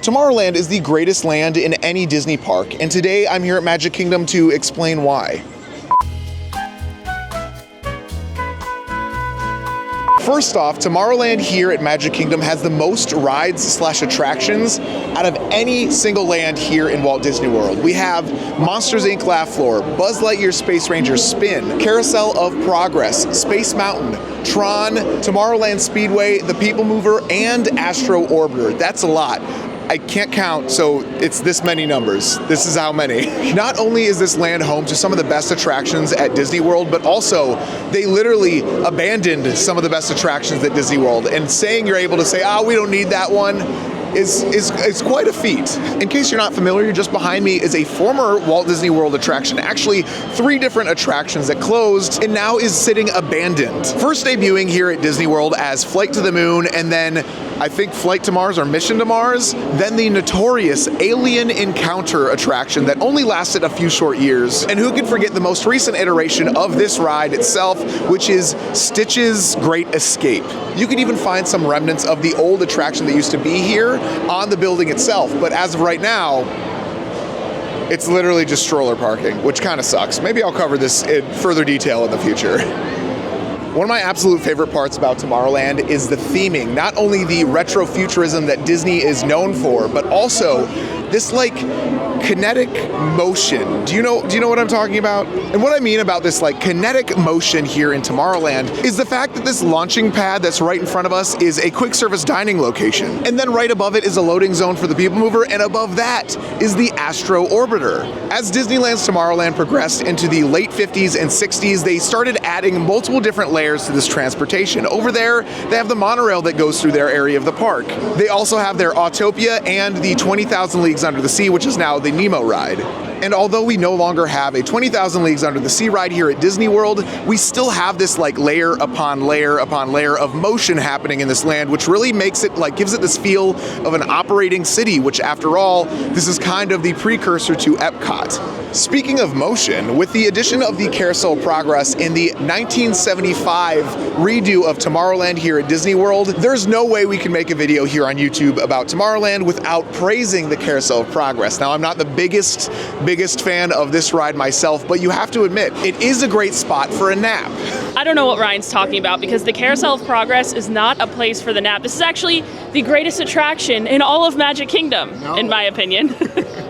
Tomorrowland is the greatest land in any Disney park, and today I'm here at Magic Kingdom to explain why. First off, Tomorrowland here at Magic Kingdom has the most rides/attractions out of any single land here in Walt Disney World. We have Monsters Inc. Laugh Floor, Buzz Lightyear Space Ranger Spin, Carousel of Progress, Space Mountain, Tron, Tomorrowland Speedway, The People Mover, and Astro Orbiter. That's a lot. I can't count, so it's this many numbers. This is how many. Not only is this land home to some of the best attractions at Disney World, but also they literally abandoned some of the best attractions at Disney World. And saying you're able to say, we don't need that one, is quite a feat. In case you're not familiar, just behind me is a former Walt Disney World attraction. Actually, 3 different attractions that closed and now is sitting abandoned. First debuting here at Disney World as Flight to the Moon, and then I think Flight to Mars or Mission to Mars, then the notorious Alien Encounter attraction that only lasted a few short years. And who can forget the most recent iteration of this ride itself, which is Stitch's Great Escape. You can even find some remnants of the old attraction that used to be here on the building itself, but as of right now, it's literally just stroller parking, which kind of sucks. Maybe I'll cover this in further detail in the future. One of my absolute favorite parts about Tomorrowland is the theming. Not only the retrofuturism that Disney is known for, but also this like kinetic motion. Do you know what I'm talking about? And what I mean about this like kinetic motion here in Tomorrowland is the fact that this launching pad that's right in front of us is a quick service dining location. And then right above it is a loading zone for the People Mover, and above that is the Astro Orbiter. As Disneyland's Tomorrowland progressed into the late 50s and 60s, they started adding multiple different layers to this transportation. Over there, they have the monorail that goes through their area of the park. They also have their Autopia and the 20,000 Leagues Under the Sea, which is now the Nemo ride. And although we no longer have a 20,000 Leagues Under the Sea ride here at Disney World, we still have this like layer upon layer upon layer of motion happening in this land, which really makes it like, gives it this feel of an operating city, which after all, this is kind of the precursor to Epcot. Speaking of motion, with the addition of the Carousel of Progress in the 1975 redo of Tomorrowland here at Disney World, there's no way we can make a video here on YouTube about Tomorrowland without praising the Carousel of Progress. Now, I'm not the biggest fan of this ride myself, but you have to admit, it is a great spot for a nap. I don't know what Ryan's talking about, because the Carousel of Progress is not a place for the nap. This is actually the greatest attraction in all of Magic Kingdom, in my opinion.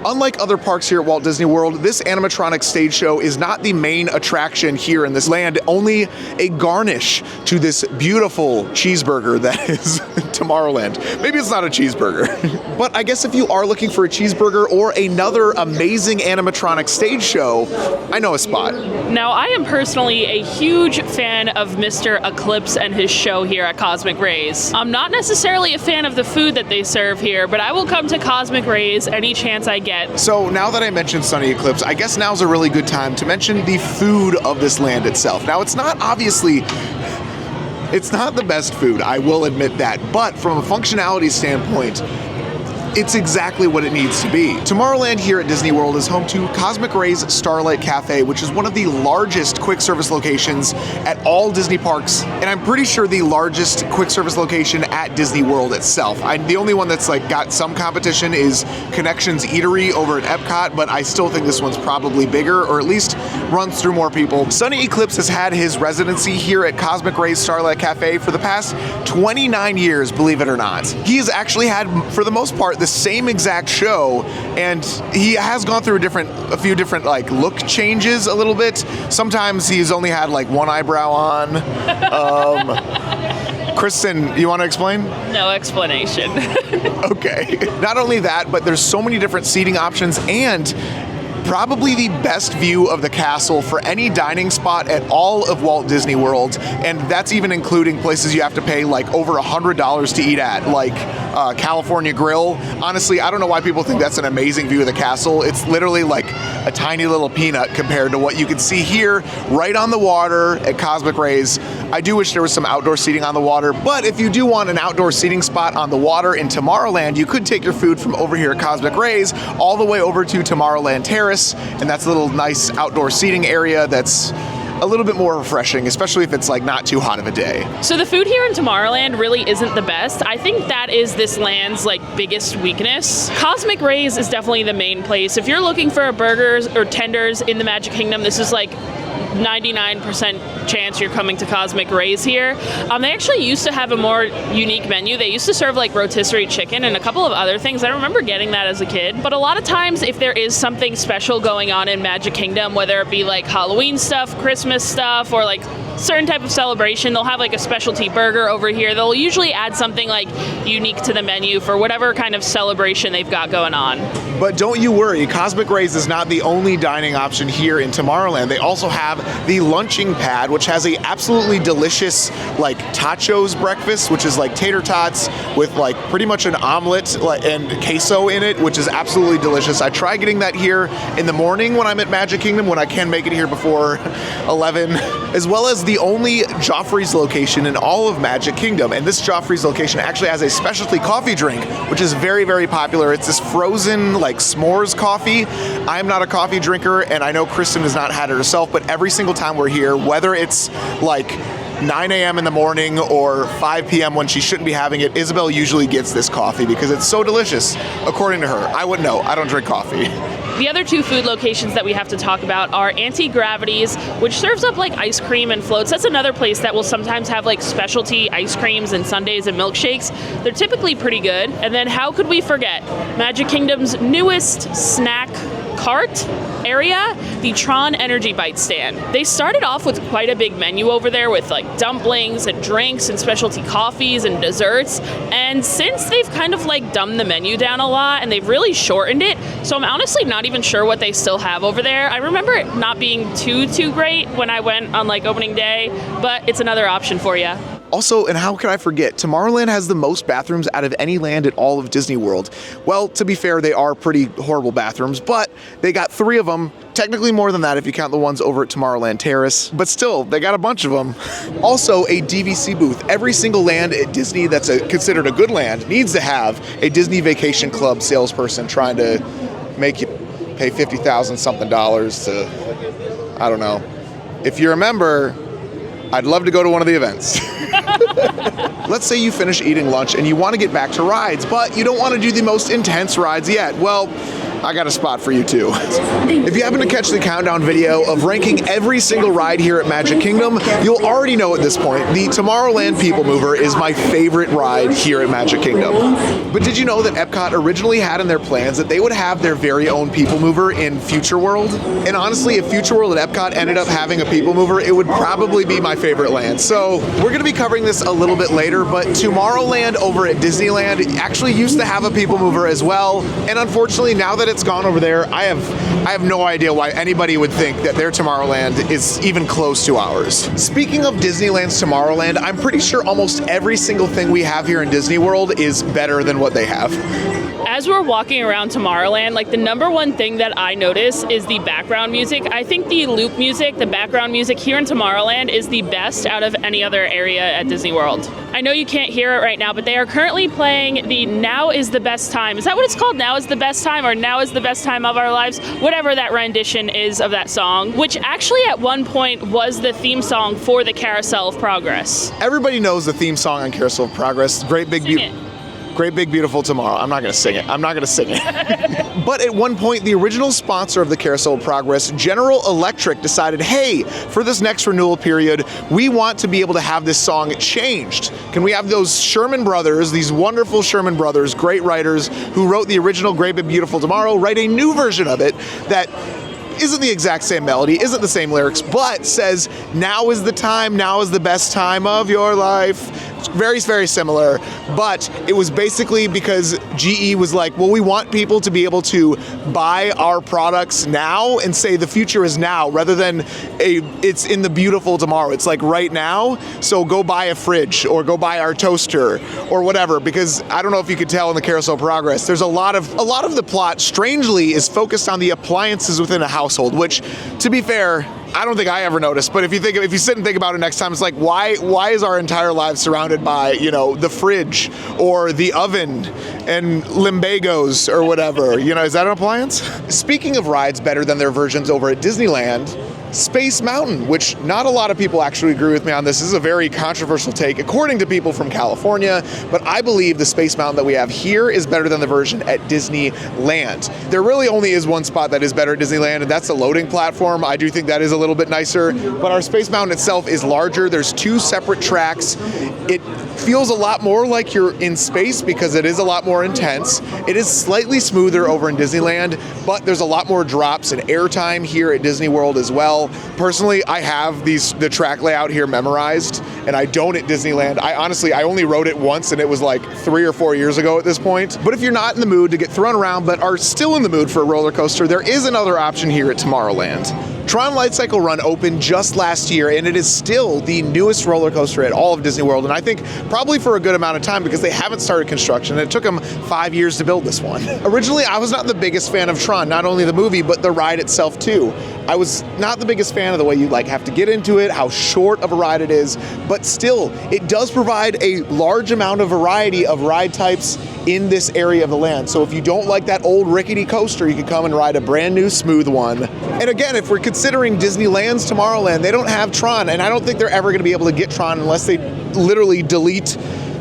Unlike other parks here at Walt Disney World, this animatronic stage show is not the main attraction here in this land, only a garnish to this beautiful cheeseburger that is Tomorrowland. Maybe it's not a cheeseburger, but I guess if you are looking for a cheeseburger or another amazing animatronic stage show, I know a spot. Now, I am personally a huge fan of Mr. Eclipse and his show here at Cosmic Rays. I'm not necessarily a fan of the food that they serve here, but I will come to Cosmic Rays any chance I get. So now that I mentioned Sunny Eclipse, I guess now's a really good time to mention the food of this land itself. Now, it's not the best food, I will admit that, but from a functionality standpoint, it's exactly what it needs to be. Tomorrowland here at Disney World is home to Cosmic Rays Starlight Cafe, which is one of the largest quick service locations at all Disney parks, and I'm pretty sure the largest quick service location at Disney World itself. The only one that's like got some competition is Connections Eatery over at Epcot, but I still think this one's probably bigger, or at least runs through more people. Sunny Eclipse has had his residency here at Cosmic Rays Starlight Cafe for the past 29 years, believe it or not. He has actually had, for the most part, the same exact show, and he has gone through a few different like look changes a little bit. Sometimes he's only had like one eyebrow on. Kristen, you want to explain? No explanation. Okay. Not only that, but there's so many different seating options and probably the best view of the castle for any dining spot at all of Walt Disney World, and that's even including places you have to pay like over $100 to eat at, like California Grill. Honestly, I don't know why people think that's an amazing view of the castle. It's literally like a tiny little peanut compared to what you can see here right on the water at Cosmic Rays. I do wish there was some outdoor seating on the water, but if you do want an outdoor seating spot on the water in Tomorrowland, you could take your food from over here at Cosmic Rays all the way over to Tomorrowland Terrace, and that's a little nice outdoor seating area that's a little bit more refreshing, especially if it's like not too hot of a day. So the food here in Tomorrowland really isn't the best. I think that is this land's like biggest weakness. Cosmic Rays is definitely the main place. If you're looking for a burgers or tenders in the Magic Kingdom, this is like 99% chance you're coming to Cosmic Rays here. They actually used to have a more unique menu. They used to serve like rotisserie chicken and a couple of other things. I remember getting that as a kid. But a lot of times if there is something special going on in Magic Kingdom, whether it be like Halloween stuff, Christmas stuff, or like certain type of celebration, they'll have like a specialty burger over here. They'll usually add something like unique to the menu for whatever kind of celebration they've got going on. But don't you worry, Cosmic Rays is not the only dining option here in Tomorrowland. They also have the lunching pad, which has a absolutely delicious like tachos breakfast, which is like tater tots with like pretty much an omelet and queso in it, which is absolutely delicious. I try getting that here in the morning when I'm at Magic Kingdom, when I can make it here before 11, as well as the only Joffrey's location in all of Magic Kingdom. And this Joffrey's location actually has a specialty coffee drink, which is very, very popular. It's this frozen like s'mores coffee. I'm not a coffee drinker, and I know Kristen has not had it herself, but every single time we're here, whether it's like 9 a.m. in the morning or 5 p.m. when she shouldn't be having it, Isabel usually gets this coffee because it's so delicious, according to her. I wouldn't know. I don't drink coffee. The other two food locations that we have to talk about are Anti-Gravity's, which serves up like ice cream and floats. That's another place that will sometimes have like specialty ice creams and sundaes and milkshakes. They're typically pretty good. And then how could we forget Magic Kingdom's newest snack cart area, the Tron Energy Bite stand. They started off with quite a big menu over there with like dumplings and drinks and specialty coffees and desserts. And since they've kind of like dumbed the menu down a lot and they've really shortened it, so I'm honestly not even sure what they still have over there. I remember it not being too great when I went on like opening day, but it's another option for you. Also, and how could I forget, Tomorrowland has the most bathrooms out of any land at all of Disney World. Well, to be fair, they are pretty horrible bathrooms, but they got 3 of them. Technically more than that if you count the ones over at Tomorrowland Terrace, but still, they got a bunch of them. Also, a DVC booth. Every single land at Disney that's considered a good land needs to have a Disney Vacation Club salesperson trying to make you pay $50,000 something to, I don't know. If you're a member, I'd love to go to one of the events. Let's say you finish eating lunch and you want to get back to rides, but you don't want to do the most intense rides yet. Well, I got a spot for you too. If you happen to catch the countdown video of ranking every single ride here at Magic Kingdom, you'll already know at this point, the Tomorrowland People Mover is my favorite ride here at Magic Kingdom. But did you know that Epcot originally had in their plans that they would have their very own People Mover in Future World? And honestly, if Future World at Epcot ended up having a People Mover, it would probably be my favorite land. So we're going to be covering this a little bit later, but Tomorrowland over at Disneyland actually used to have a People Mover as well. And unfortunately, now that it's gone over there, I have no idea why anybody would think that their Tomorrowland is even close to ours. Speaking of Disneyland's Tomorrowland, I'm pretty sure almost every single thing we have here in Disney World is better than what they have. As we're walking around Tomorrowland, like the number one thing that I notice is the background music. I think the loop music, the background music here in Tomorrowland is the best out of any other area at Disney World. I know you can't hear it right now, but they are currently playing the Now is the Best Time. Is that what it's called? Now is the Best Time, or Now is the Best Time of Our Lives? Whatever that rendition is of that song, which actually at one point was the theme song for the Carousel of Progress. Everybody knows the theme song on Carousel of Progress. Great Big Beautiful Tomorrow. I'm not going to sing it. But at one point, the original sponsor of the Carousel of Progress, General Electric, decided, hey, for this next renewal period, we want to be able to have this song changed. Can we have those Sherman Brothers, these wonderful Sherman Brothers, great writers who wrote the original Great Big Beautiful Tomorrow, write a new version of it that isn't the exact same melody, isn't the same lyrics, but says, now is the time, now is the best time of your life. It's very, very similar, but it was basically because GE was like, well, we want people to be able to buy our products now and say the future is now, rather than it's in the beautiful tomorrow. It's like right now, so go buy a fridge or go buy our toaster or whatever, because I don't know if you could tell in the Carousel of Progress, there's a lot of the plot, strangely, is focused on the appliances within a household, which, to be fair, I don't think I ever noticed, but if you sit and think about it next time, it's like, why is our entire life surrounded by, the fridge or the oven and limbagos or whatever? Is that an appliance? Speaking of rides better than their versions over at Disneyland, Space Mountain, which not a lot of people actually agree with me on this. This is a very controversial take according to people from California, but I believe the Space Mountain that we have here is better than the version at Disneyland. There really only is one spot that is better at Disneyland, and that's the loading platform. I do think that is a little bit nicer, but our Space Mountain itself is larger. There's 2 separate tracks. It feels a lot more like you're in space because it is a lot more intense. It is slightly smoother over in Disneyland, but there's a lot more drops and airtime here at Disney World as well. Personally, I have the track layout here memorized, and I don't at Disneyland. I only rode it once, and it was like 3 or 4 years ago at this point. But if you're not in the mood to get thrown around, but are still in the mood for a roller coaster, there is another option here at Tomorrowland. Tron Light Cycle Run opened just last year, and it is still the newest roller coaster at all of Disney World, and I think probably for a good amount of time because they haven't started construction, and it took them 5 years to build this one. Originally, I was not the biggest fan of Tron, not only the movie, but the ride itself too. I was not the biggest fan of the way you have to get into it, how short of a ride it is, but still, it does provide a large amount of variety of ride types in this area of the land. So if you don't like that old rickety coaster, you can come and ride a brand new smooth one. And again, if we're considering Disneyland's Tomorrowland, they don't have Tron, and I don't think they're ever going to be able to get Tron unless they literally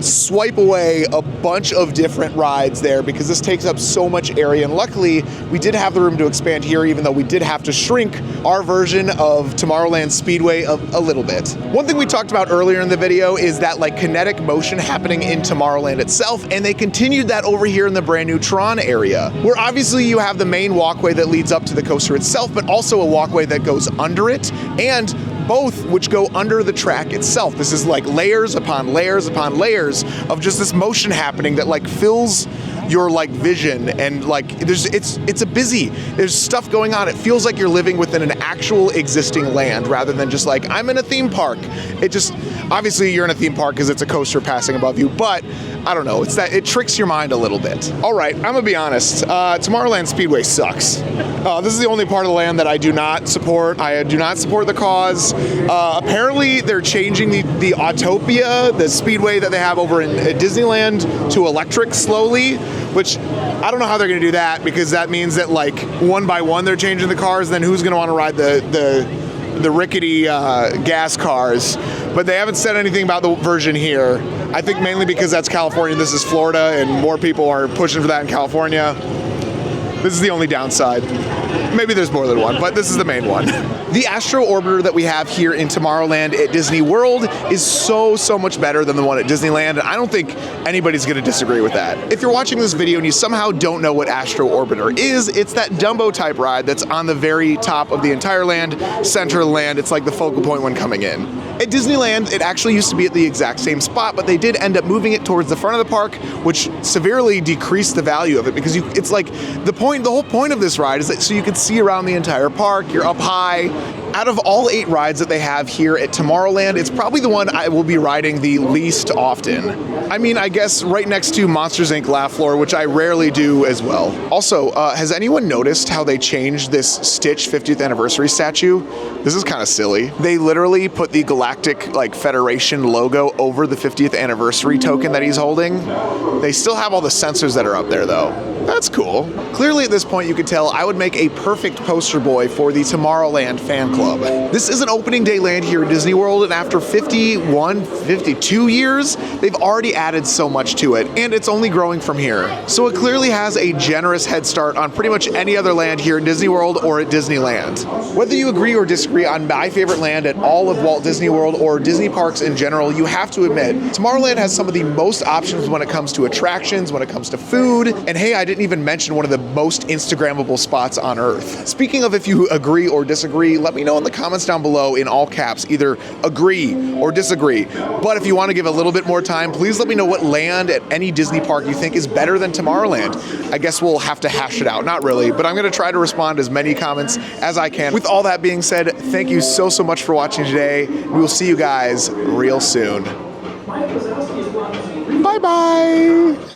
swipe away a bunch of different rides there because this takes up so much area. And luckily, we did have the room to expand here, even though we did have to shrink our version of Tomorrowland Speedway a little bit. One thing we talked about earlier in the video is that Kinetic Motion happening in Tomorrowland itself, and they continued that over here in the brand new Tron area, where obviously you have the main walkway that leads up to the coaster itself, but also a walkway that goes under it, and both which go under the track itself. This is layers upon layers upon layers of just this motion happening that fills your vision, and there's stuff going on. It feels like you're living within an actual existing land rather than just I'm in a theme park. Obviously you're in a theme park because it's a coaster passing above you, but I don't know, it tricks your mind a little bit. All right, I'm gonna be honest, Tomorrowland Speedway sucks. This is the only part of the land that I do not support. I do not support the cause. Apparently they're changing the Autopia, the speedway that they have over at Disneyland, to electric slowly, which I don't know how they're gonna do that, because that means that one by one they're changing the cars, then who's gonna wanna ride the rickety gas cars? But they haven't said anything about the version here. I think mainly because that's California, this is Florida, and more people are pushing for that in California. This is the only downside. Maybe there's more than one, but this is the main one. The Astro Orbiter that we have here in Tomorrowland at Disney World is so much better than the one at Disneyland, and I don't think anybody's gonna disagree with that. If you're watching this video and you somehow don't know what Astro Orbiter is, it's that Dumbo type ride that's on the very top of the entire land, center of the land. It's like the focal point when coming in. At Disneyland, it actually used to be at the exact same spot, but they did end up moving it towards the front of the park, which severely decreased the value of it, because it's the whole point of this ride is that so you can see around the entire park, you're up high. Out of all 8 rides that they have here at Tomorrowland, it's probably the one I will be riding the least often. I mean, I guess right next to Monsters Inc. Laugh Floor, which I rarely do as well. Also, has anyone noticed how they changed this Stitch 50th anniversary statue? This is kind of silly. They literally put the Galactic Federation logo over the 50th anniversary token that he's holding. They still have all the sensors that are up there though. That's cool. Clearly at this point you can tell I would make a perfect poster boy for the Tomorrowland fan club. This is an opening day land here at Disney World, and after 52 years, they've already added so much to it, and it's only growing from here. So it clearly has a generous head start on pretty much any other land here in Disney World or at Disneyland. Whether you agree or disagree on my favorite land at all of Walt Disney World or Disney parks in general, you have to admit, Tomorrowland has some of the most options when it comes to attractions, when it comes to food, and hey, I didn't even mention one of the most Instagrammable spots on Earth. Speaking of if you agree or disagree, let me know in the comments down below in all caps, either agree or disagree. But if you want to give a little bit more time, please let me know what land at any Disney park you think is better than Tomorrowland. I guess we'll have to hash it out. Not really, but I'm going to try to respond to as many comments as I can. With all that being said, thank you so much for watching today. We will see you guys real soon. Bye-bye.